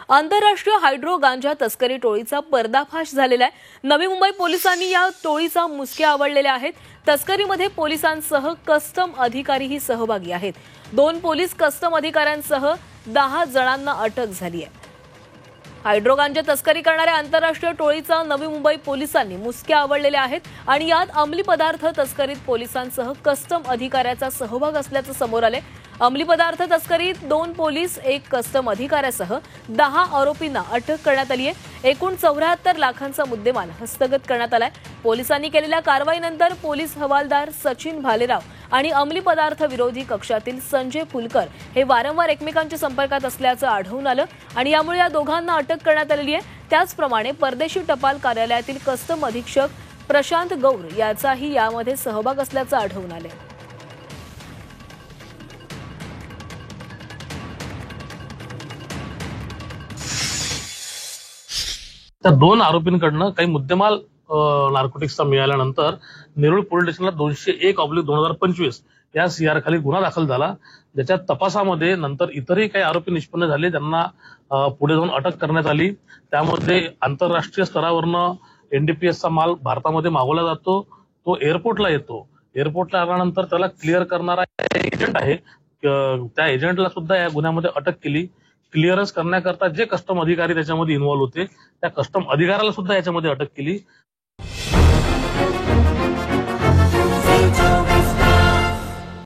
आंतरराष्ट्रीय हायड्रो गांजा तस्करी टोळीचा पर्दाफाश झालेला आहे। नवी मुंबई पोलिसांनी या टोळीचा मुसक्या आवळलेल्या आहेत। तस्करीमध्ये पोलिसांसह कस्टम अधिकारीही सहभागी आहेत। 2 पोलीस कस्टम अधिकाऱ्यांसह 10 जणांना अटक झाली आहे। हायड्रो गांजा तस्करी करणाऱ्या आंतरराष्ट्रीय टोळीचा नवी मुंबई पोलिसांनी मुसक्या आवळलेल्या आहेत आणि यात अंमली पदार्थ तस्करीत पोलिसांसह कस्टम अधिकाऱ्याचा सहभाग असल्याचं समोर आले। अंमली पदार्थ तस्करीत 2 पोलीस 1 कस्टम अधिकाऱ्यासह 10 आरोपींना अटक करण्यात आली आहे। एकूण 74 लाखांचा मुद्देमाल हस्तगत करण्यात आलाय। पोलिसांनी केलेल्या कारवाईनंतर पोलीस हवालदार सचिन भालेराव आणि अंमली पदार्थ विरोधी कक्षातील संजय फुलकर हे वारंवार एकमेकांच्या संपर्कात असल्याचं आढळून आलं आणि यामुळे या दोघांना अटक करण्यात आलेली आहे। त्याचप्रमाणे परदेशी टपाल कार्यालयातील कस्टम अधीक्षक प्रशांत गौर याचाही यामध्ये सहभाग असल्याचं आढळून आलं। त्या 2 आरोपींकडनं काही मुद्देमाल नार्कोटिक्सचा मिळाल्यानंतर नेरूळ पोलीस स्टेशनला 201/2025 या सीआर खाली गुन्हा दाखल झाला, ज्याच्या तपासामध्ये नंतर इतरही काही आरोपी निष्पन्न झाले, ज्यांना पुढे जाऊन अटक करण्यात आली। त्यामध्ये आंतरराष्ट्रीय स्तरावरनं एनडीपीएसचा माल भारतामध्ये मागवला जातो, तो एअरपोर्टला येतो। एअरपोर्टला आल्यानंतर त्याला क्लिअर करणारा एजंट आहे, त्या एजंटला सुद्धा या गुन्ह्यामध्ये अटक केली। क्लिअरन्स करण्याकरता जे कस्टम अधिकारी त्याच्यामध्ये इन्व्हॉल्व होते, त्या कस्टम अधिकाऱ्याला सुद्धा याच्यामध्ये अटक केली।